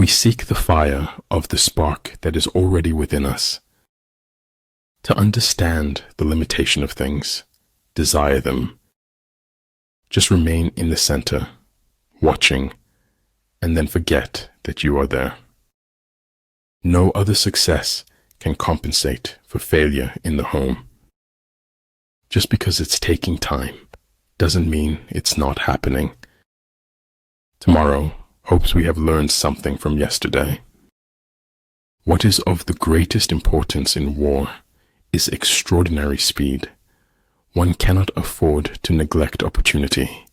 seek the fire of the spark that is already within us. To understand the limitation of things, desire them. Just remain in the center, watching, and then forget that you are there. No other success can compensate for failure in the home. Just because it's taking time doesn't mean it's not happening. Tomorrow hopes we have learned something from yesterday. What is of the greatest importance in war is extraordinary speed. One cannot afford to neglect opportunity.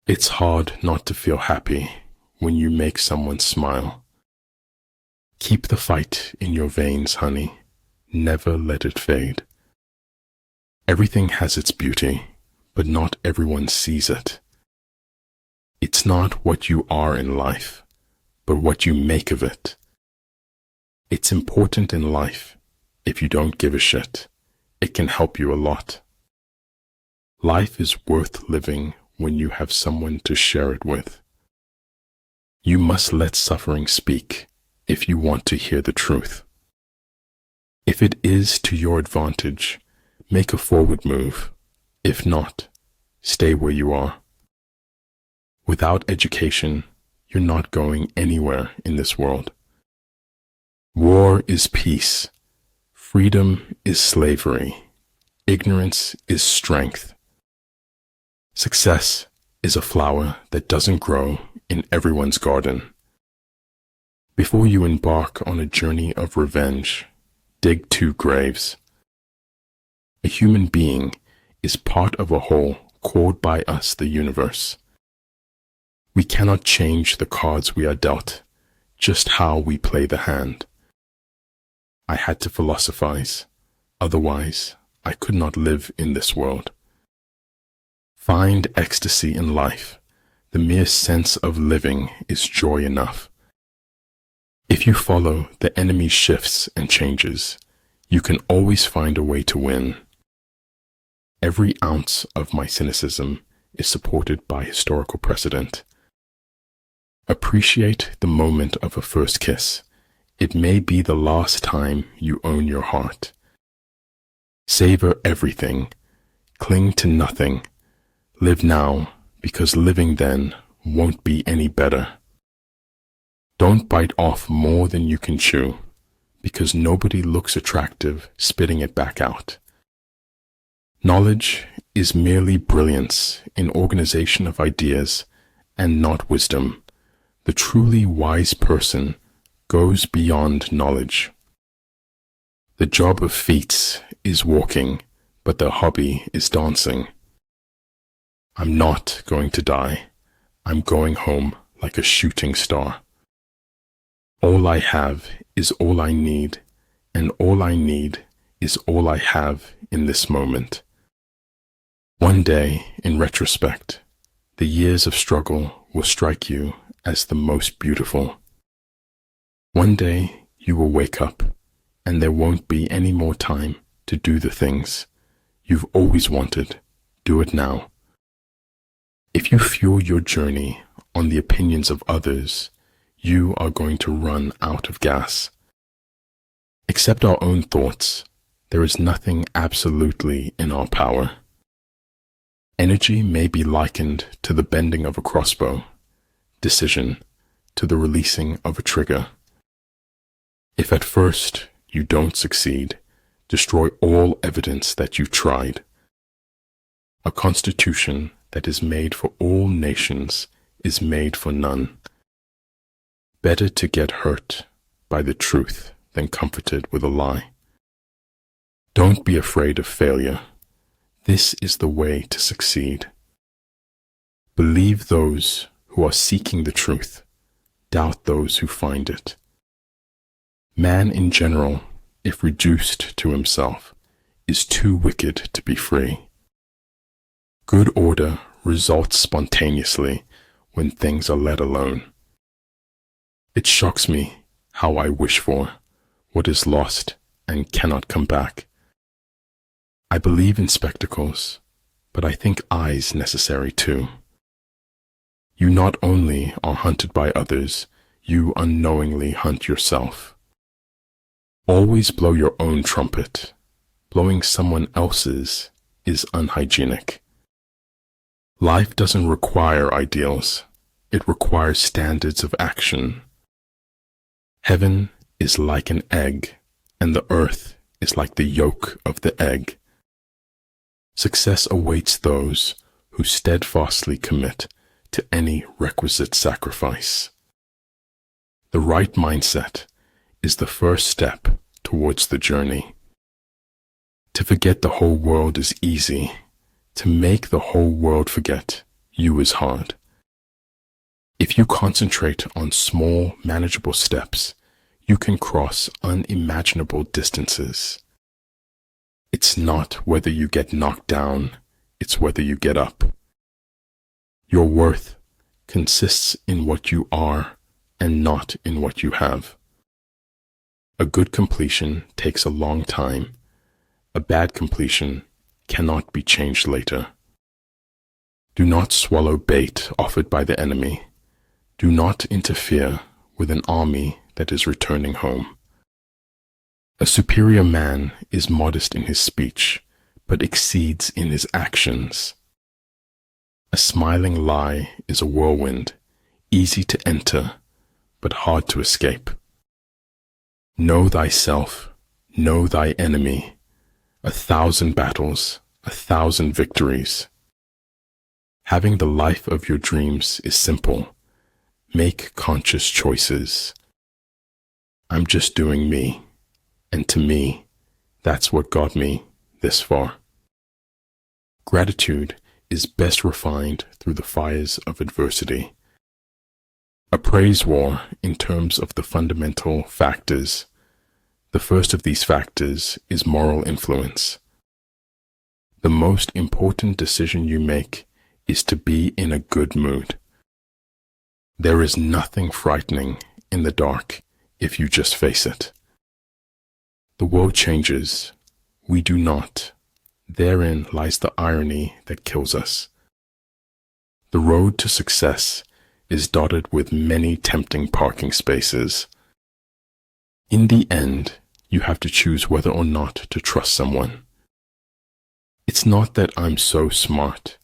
It's hard not to feel happy when you make someone smile. Keep the fight in your veins, honey. Never let it fade. Everything has its beauty, but not everyone sees it. It's not what you are in life, but what you make of it. It's important in life. If you don't give a shit, it can help you a lot. Life is worth living when you have someone to share it with. You must let suffering speak if you want to hear the truth. If it is to your advantage, make a forward move. If not, stay where you are. Without education, you're not going anywhere in this world. War is peace. Freedom is slavery. Ignorance is strength. Success is a flower that doesn't grow in everyone's garden. Before you embark on a journey of revenge, dig 2 graves. A human being is part of a whole called by us the universe. We cannot change the cards we are dealt, just how we play the hand. I had to philosophize, otherwise I could not live in this world. Find ecstasy in life. The mere sense of living is joy enough. If you follow the enemy's shifts and changes, you can always find a way to win. Every ounce of my cynicism is supported by historical precedent. Appreciate the moment of a first kiss. It may be the last time you own your heart. Savor everything. Cling to nothing. Live now, because living then won't be any better. Don't bite off more than you can chew, because nobody looks attractive spitting it back out. Knowledge is merely brilliance in organization of ideas and not wisdom. The truly wise person goes beyond knowledge. The job of feats is walking, but their hobby is dancing. I'm not going to die. I'm going home like a shooting star. All I have is all I need, and all I need is all I have in this moment. One day, in retrospect, the years of struggle will strike you as the most beautiful. One day you will wake up, and there won't be any more time to do the things you've always wanted. Do it now. If you fuel your journey on the opinions of others, you are going to run out of gas. Except our own thoughts, there is nothing absolutely in our power. Energy may be likened to the bending of a crossbow, decision to the releasing of a trigger. If at first you don't succeed, destroy all evidence that you tried. A constitution that is made for all nations is made for none. Better to get hurt by the truth than comforted with a lie. Don't be afraid of failure. This is the way to succeed. Believe those who are seeking the truth. Doubt those who find it. Man in general, if reduced to himself, is too wicked to be free. Good order results spontaneously when things are let alone. It shocks me how I wish for what is lost and cannot come back. I believe in spectacles, but I think eyes necessary too. You not only are hunted by others, you unknowingly hunt yourself. Always blow your own trumpet. Blowing someone else's is unhygienic. Life doesn't require ideals. It requires standards of action. Heaven is like an egg, and the earth is like the yolk of the egg. Success awaits those who steadfastly commit to any requisite sacrifice. The right mindset is the first step towards the journey. To forget the whole world is easy. To make the whole world forget you is hard. If you concentrate on small, manageable steps, you can cross unimaginable distances. It's not whether you get knocked down, it's whether you get up. Your worth consists in what you are and not in what you have. A good completion takes a long time. A bad completion cannot be changed later. Do not swallow bait offered by the enemy. Do not interfere with an army that is returning home. A superior man is modest in his speech, but exceeds in his actions. A smiling lie is a whirlwind, easy to enter, but hard to escape. Know thyself, know thy enemy. 1,000 battles, 1,000 victories. Having the life of your dreams is simple. Make conscious choices. I'm just doing me, and to me, that's what got me this far. Gratitude is best refined through the fires of adversity. A praise war in terms of the fundamental factors. The first of these factors is moral influence. The most important decision you make is to be in a good mood. There is nothing frightening in the dark if you just face it. The world changes. We do not. Therein lies the irony that kills us. The road to success is dotted with many tempting parking spaces. In the end, you have to choose whether or not to trust someone. It's not that I'm so smart.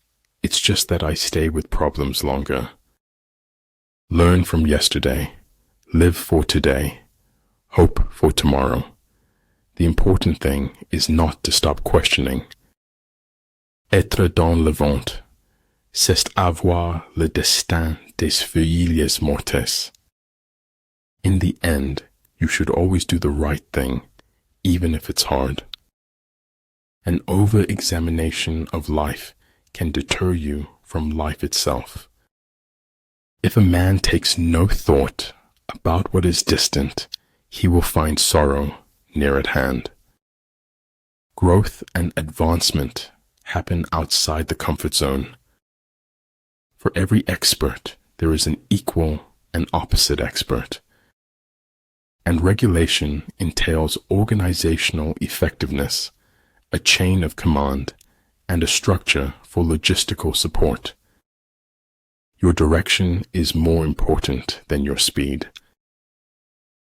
It's just that I stay with problems longer. Learn from yesterday. Live for today. Hope for tomorrow. The important thing is not to stop questioning. Être dans le vent, c'est avoir le destin des feuilles mortes. In the end, you should always do the right thing, even if it's hard. An over-examination of life can deter you from life itself. If a man takes no thought about what is distant, he will find sorrow near at hand. Growth and advancement happen outside the comfort zone. For every expert, there is an equal and opposite expert. And regulation entails organizational effectiveness, a chain of command, and a structure for logistical support. Your direction is more important than your speed.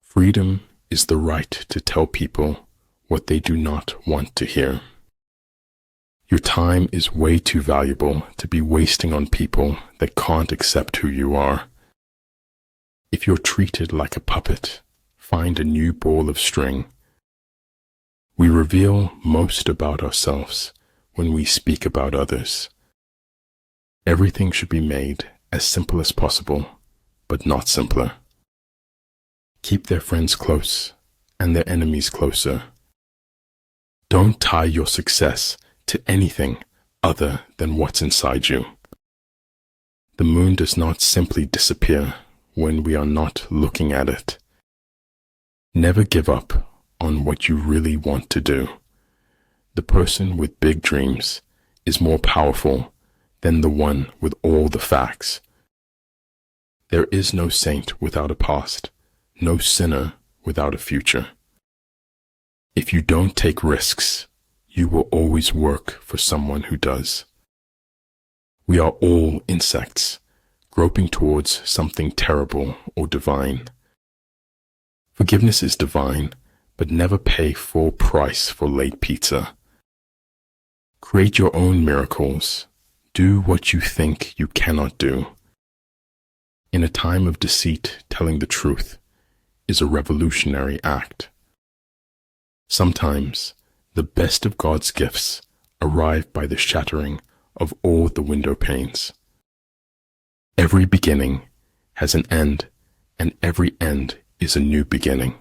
Freedom is the right to tell people what they do not want to hear. Your time is way too valuable to be wasting on people that can't accept who you are. If you're treated like a puppet, find a new ball of string. We reveal most about ourselves when we speak about others. Everything should be made as simple as possible, but not simpler. Keep their friends close and their enemies closer. Don't tie your success to anything other than what's inside you. The moon does not simply disappear when we are not looking at it. Never give up on what you really want to do. The person with big dreams is more powerful than the one with all the facts. There is no saint without a past, no sinner without a future. If you don't take risks, you will always work for someone who does. We are all insects, groping towards something terrible or divine. Forgiveness is divine, but never pay full price for late pizza. Create your own miracles. Do what you think you cannot do. In a time of deceit, telling the truth is a revolutionary act. Sometimes, the best of God's gifts arrive by the shattering of all the window panes. Every beginning has an end, and every end is a new beginning.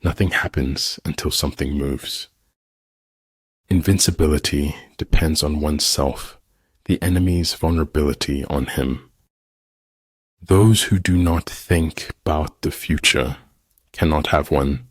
Nothing happens until something moves. Invincibility depends on oneself, the enemy's vulnerability on him. Those who do not think about the future cannot have one.